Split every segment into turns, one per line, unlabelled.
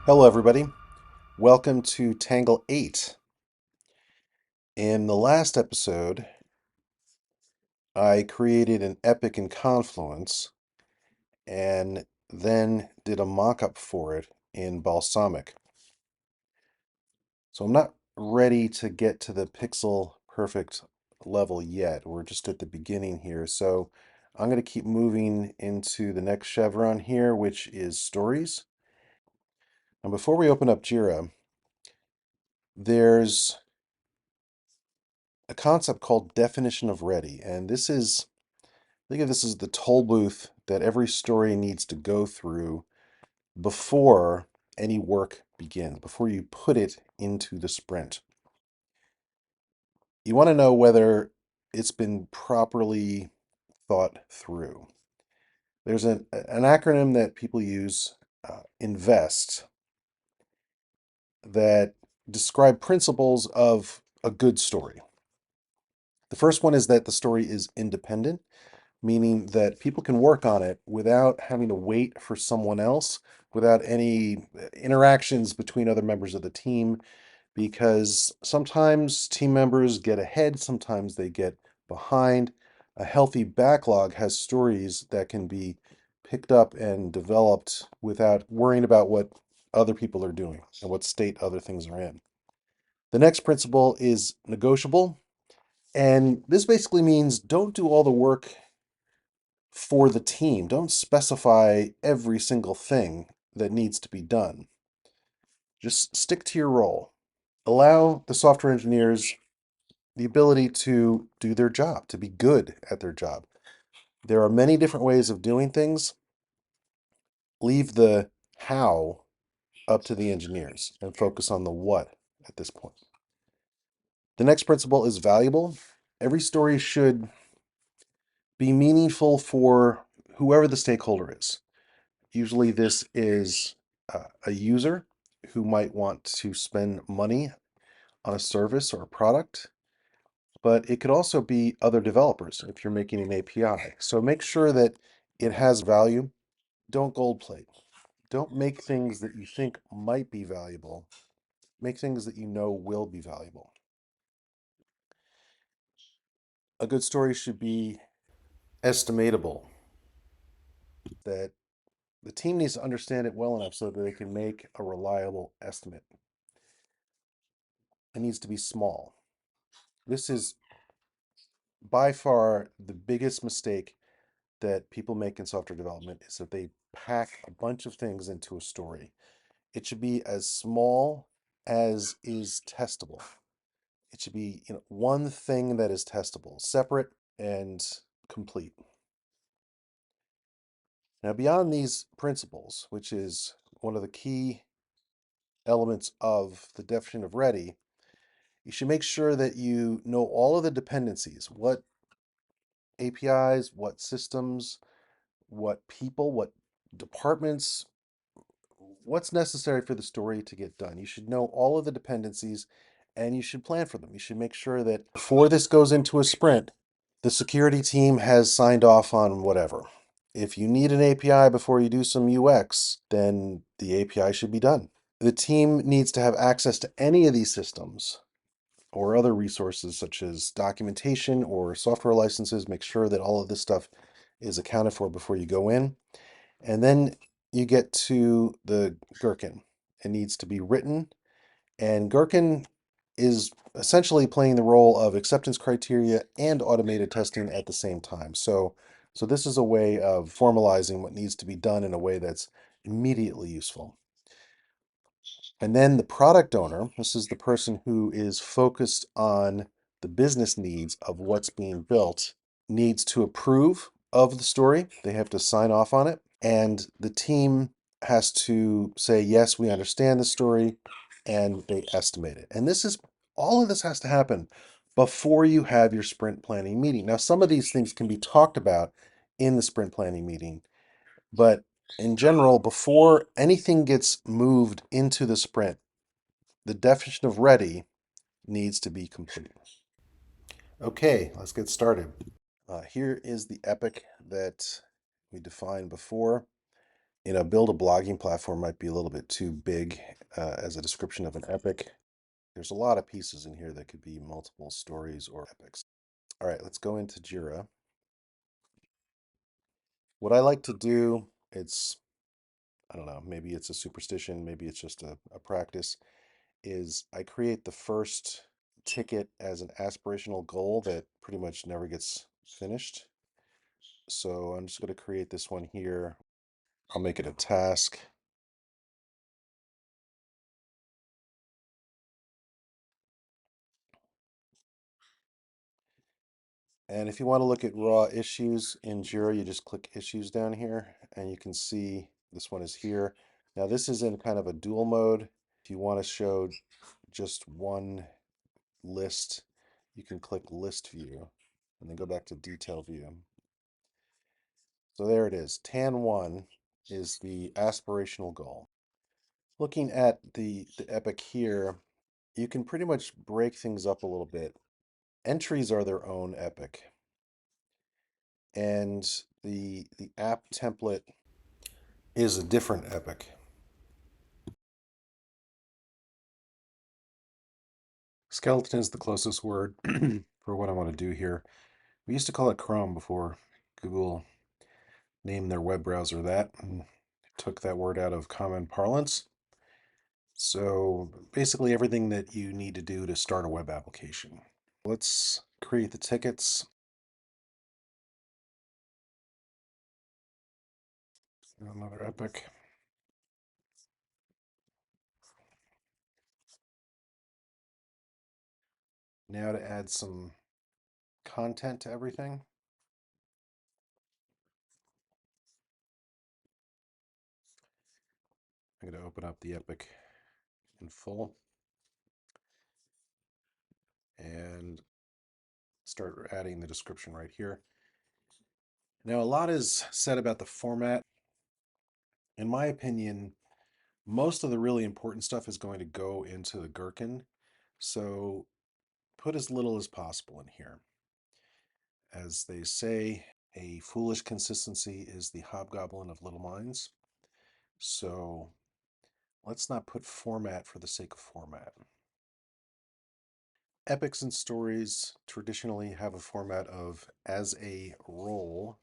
Hello, everybody. Welcome to Tangle 8. In the last episode, I created an epic in Confluence and then did a mock-up for it in Balsamiq. So I'm not ready to get to the pixel perfect level yet. We're just at the beginning here. So I'm going to keep moving into the next chevron here, which is stories. And before we open up Jira, there's a concept called definition of ready. And think of this as the toll booth that every story needs to go through before any work begins, before you put it into the sprint. You want to know whether it's been properly thought through. There's an acronym that people use, INVEST, that describe principles of a good story. The first one is that the story is independent, meaning that people can work on it without having to wait for someone else, without any interactions between other members of the team, because sometimes team members get ahead, sometimes they get behind. A healthy backlog has stories that can be picked up and developed without worrying about what other people are doing and what state other things are in. The next principle is negotiable. And this basically means don't do all the work for the team. Don't specify every single thing that needs to be done. Just stick to your role. Allow the software engineers the ability to do their job, to be good at their job. There are many different ways of doing things. Leave the how up to the engineers and focus on the what at this point. The next principle is valuable. Every story should be meaningful for whoever the stakeholder is. Usually this is a user who might want to spend money on a service or a product, but it could also be other developers if you're making an API. So make sure that it has value. Don't gold plate. Don't make things that you think might be valuable. Make things that you know will be valuable. A good story should be estimatable, that the team needs to understand it well enough so that they can make a reliable estimate. It needs to be small. This is by far the biggest mistake that people make in software development is that they pack a bunch of things into a story. It should be as small as is testable. It should be, one thing that is testable, separate and complete. Now, beyond these principles, which is one of the key elements of the definition of ready, you should make sure that you know all of the dependencies, what APIs, what systems, what people, what departments, what's necessary for the story to get done. You should know all of the dependencies and you should plan for them. You should make sure that before this goes into a sprint, the security team has signed off on whatever. If you need an API before you do some UX, then the API should be done. The team needs to have access to any of these systems or other resources such as documentation or software licenses. Make sure that all of this stuff is accounted for before you go in. And then you get to the Gherkin. It needs to be written, and Gherkin is essentially playing the role of acceptance criteria and automated testing at the same time. So this is a way of formalizing what needs to be done in a way that's immediately useful. And then the product owner, this is the person who is focused on the business needs of what's being built, needs to approve of the story. They have to sign off on it. And the team has to say, yes, we understand the story, and they estimate it. And all of this has to happen before you have your sprint planning meeting. Now, some of these things can be talked about in the sprint planning meeting, but in general, before anything gets moved into the sprint, the definition of ready needs to be complete. Okay, let's get started. Here is the epic that we defined before. build a blogging platform might be a little bit too big as a description of an epic. There's a lot of pieces in here that could be multiple stories or epics. All right, let's go into Jira. What I like to do, I don't know, maybe it's a superstition, maybe it's just a practice, is I create the first ticket as an aspirational goal that pretty much never gets finished. So I'm just going to create this one here. I'll make it a task. And if you want to look at raw issues in Jira, you just click issues down here and you can see this one is here. Now this is in kind of a dual mode. If you want to show just one list, you can click list view and then go back to detail view. So there it is. TAN 1 is the aspirational goal. Looking at the epic here, you can pretty much break things up a little bit. Entries are their own epic. And the app template is a different epic. Skeleton is the closest word for what I want to do here. We used to call it Chrome before Google named their web browser that and took that word out of common parlance. So basically everything that you need to do to start a web application. Let's create the tickets. Another epic. Now to add some content to everything. I'm going to open up the epic in full and start adding the description right here. Now, a lot is said about the format. In my opinion, most of the really important stuff is going to go into the Gherkin. So put as little as possible in here. As they say, a foolish consistency is the hobgoblin of little minds. So let's not put format for the sake of format. Epics and stories traditionally have a format of, as a role,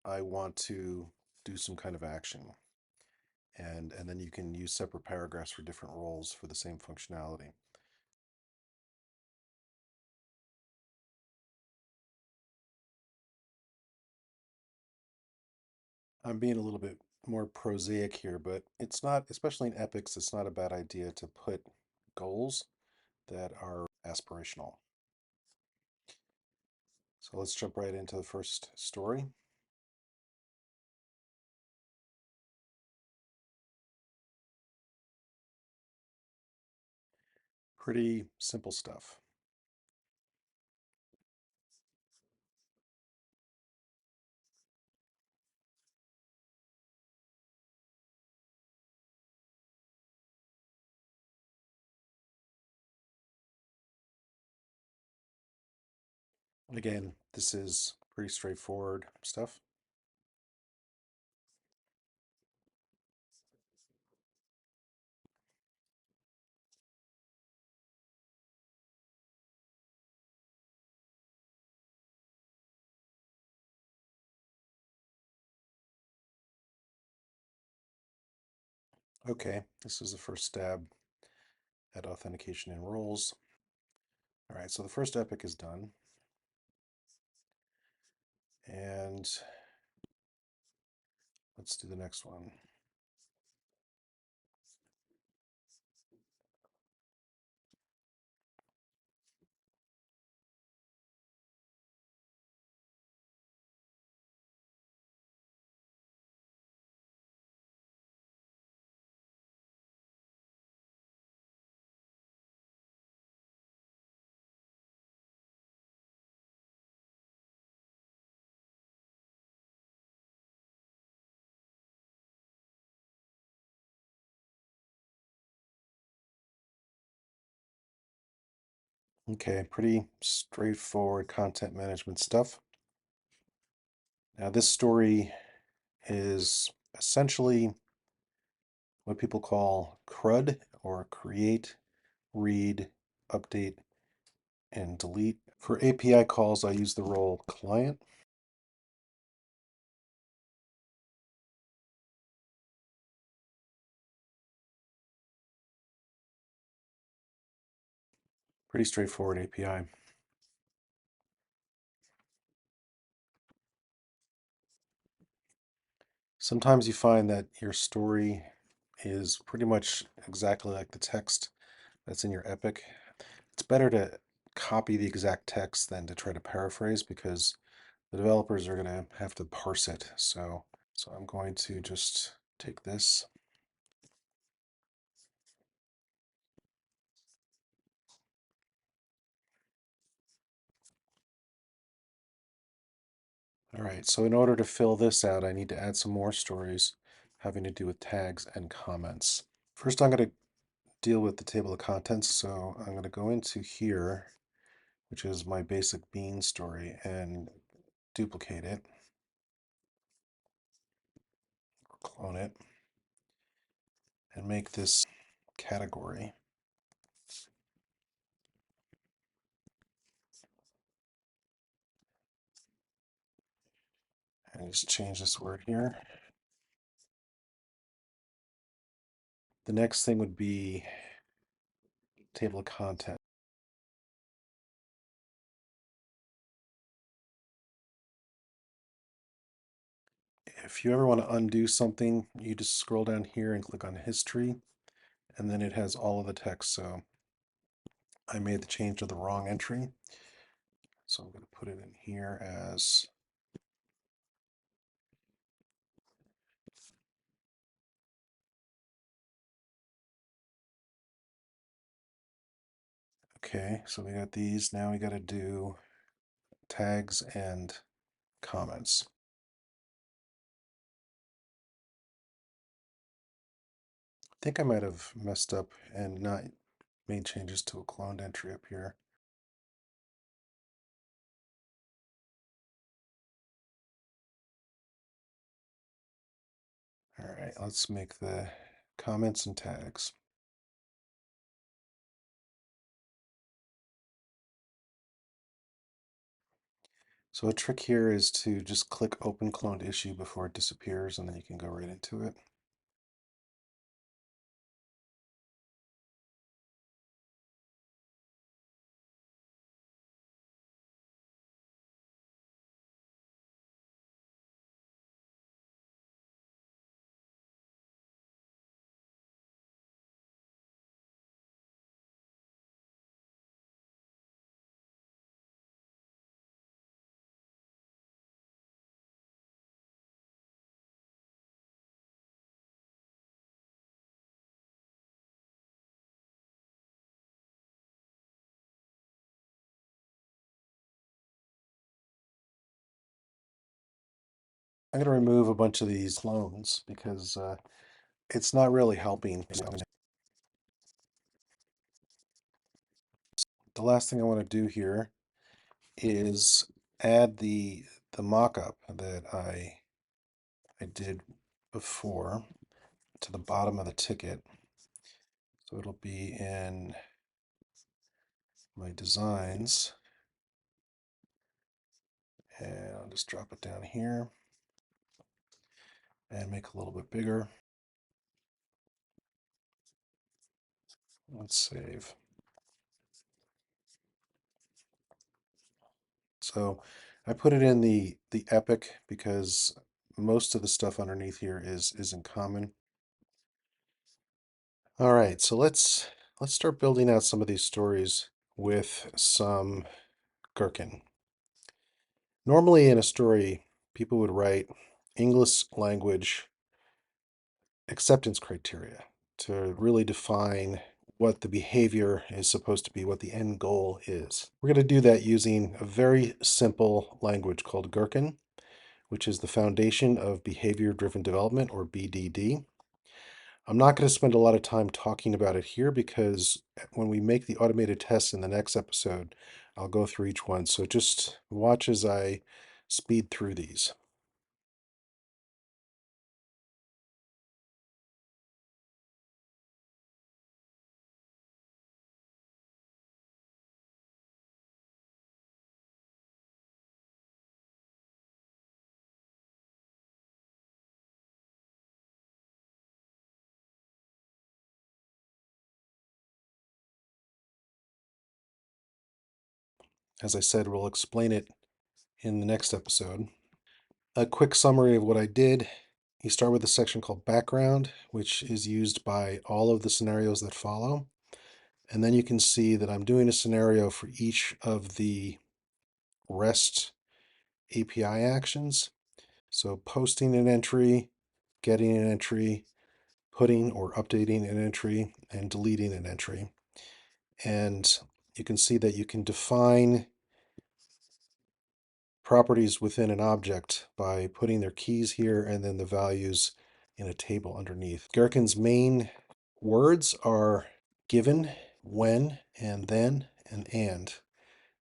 I want to do some kind of action. And then you can use separate paragraphs for different roles for the same functionality. I'm being a little bit more prosaic here, but it's not, especially in epics, it's not a bad idea to put goals that are aspirational. So let's jump right into the first story. Pretty simple stuff. Again, this is pretty straightforward stuff. Okay, this is the first stab at authentication and roles. All right, so the first epic is done. And let's do the next one. Okay, pretty straightforward content management stuff. Now this story is essentially what people call CRUD, or create, read, update, and delete. For API calls, I use the role client. Pretty straightforward API. Sometimes you find that your story is pretty much exactly like the text that's in your epic. It's better to copy the exact text than to try to paraphrase, because the developers are going to have to parse it. So I'm going to just take this. All right, so in order to fill this out, I need to add some more stories having to do with tags and comments. First, I'm going to deal with the table of contents. So I'm going to go into here, which is my basic bean story, and duplicate it, clone it, and make this category. And just change this word here. The next thing would be table of content. If you ever want to undo something, you just scroll down here and click on history, and then it has all of the text. So I made the change to the wrong entry. So I'm going to put it in here as okay. So we got these. Now we got to do tags and comments. I think I might have messed up and not made changes to a cloned entry up here. All right, let's make the comments and tags. So a trick here is to just click open cloned issue before it disappears, and then you can go right into it. I'm going to remove a bunch of these clones because it's not really helping. The last thing I want to do here is add the mockup that I did before to the bottom of the ticket. So it'll be in my designs, and I'll just drop it down here and make it a little bit bigger. Let's save. So I put it in the epic because most of the stuff underneath here isn't common. All right, so let's start building out some of these stories with some Gherkin. Normally in a story, people would write English language acceptance criteria to really define what the behavior is supposed to be, what the end goal is. We're going to do that using a very simple language called Gherkin, which is the foundation of behavior-driven development, or BDD. I'm not going to spend a lot of time talking about it here because when we make the automated tests in the next episode, I'll go through each one. So just watch as I speed through these. As I said, we'll explain it in the next episode. A quick summary of what I did. You start with a section called background, which is used by all of the scenarios that follow. And then you can see that I'm doing a scenario for each of the REST API actions. So posting an entry, getting an entry, putting or updating an entry, and deleting an entry. And you can see that you can define properties within an object by putting their keys here and then the values in a table underneath. Gherkin's main words are given, when, and then, and and.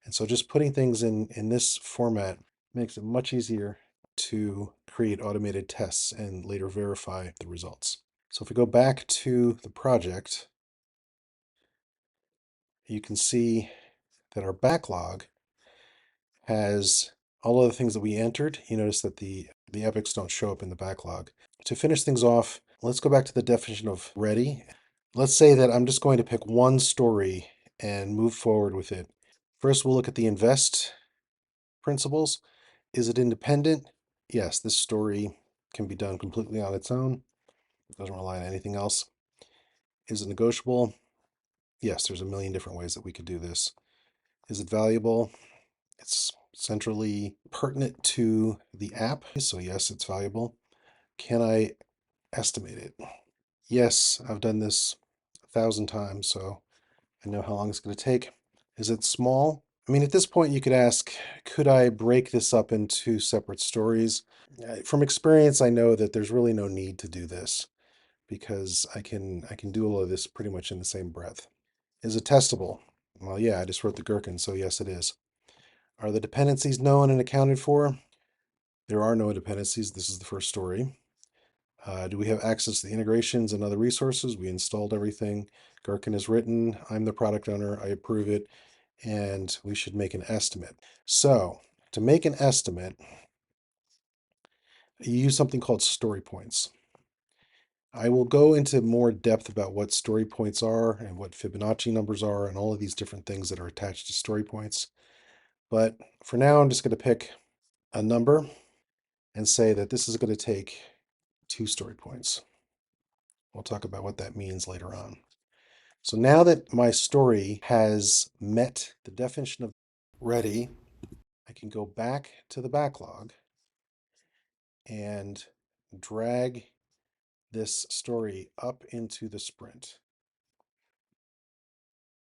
And so just putting things in this format makes it much easier to create automated tests and later verify the results. So if we go back to the project, you can see that our backlog has all of the things that we entered. You notice that the epics don't show up in the backlog. To finish things off, let's go back to the definition of ready. Let's say that I'm just going to pick one story and move forward with it. First, we'll look at the invest principles. Is it independent? Yes, this story can be done completely on its own. It doesn't rely on anything else. Is it negotiable? Yes, there's a million different ways that we could do this. Is it valuable? It's centrally pertinent to the app, so yes, it's valuable. Can I estimate it? Yes, I've done this 1,000 times, so I know how long it's going to take. Is it small? I mean, at this point, you could ask, could I break this up into separate stories? From experience, I know that there's really no need to do this because I can do all of this pretty much in the same breath. Is it testable? Well, yeah, I just wrote the Gherkin, so yes, it is. Are the dependencies known and accounted for? There are no dependencies. This is the first story. Do we have access to the integrations and other resources? We installed everything. Gherkin is written. I'm the product owner. I approve it. And we should make an estimate. So to make an estimate, you use something called story points. I will go into more depth about what story points are and what Fibonacci numbers are and all of these different things that are attached to story points. But for now, I'm just going to pick a number and say that this is going to take 2 story points. We'll talk about what that means later on. So now that my story has met the definition of ready, I can go back to the backlog and drag this story up into the sprint.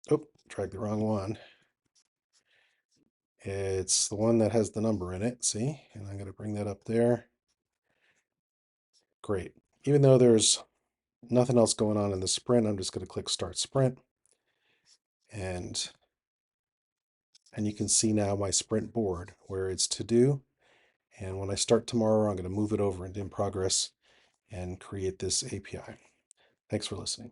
Oh, drag the wrong one. It's the one that has the number in it, see? And I'm going to bring that up there. Great. Even though there's nothing else going on in the sprint, I'm just going to click Start Sprint. And you can see now my sprint board where it's to do. And when I start tomorrow, I'm going to move it over into in progress and create this API. Thanks for listening.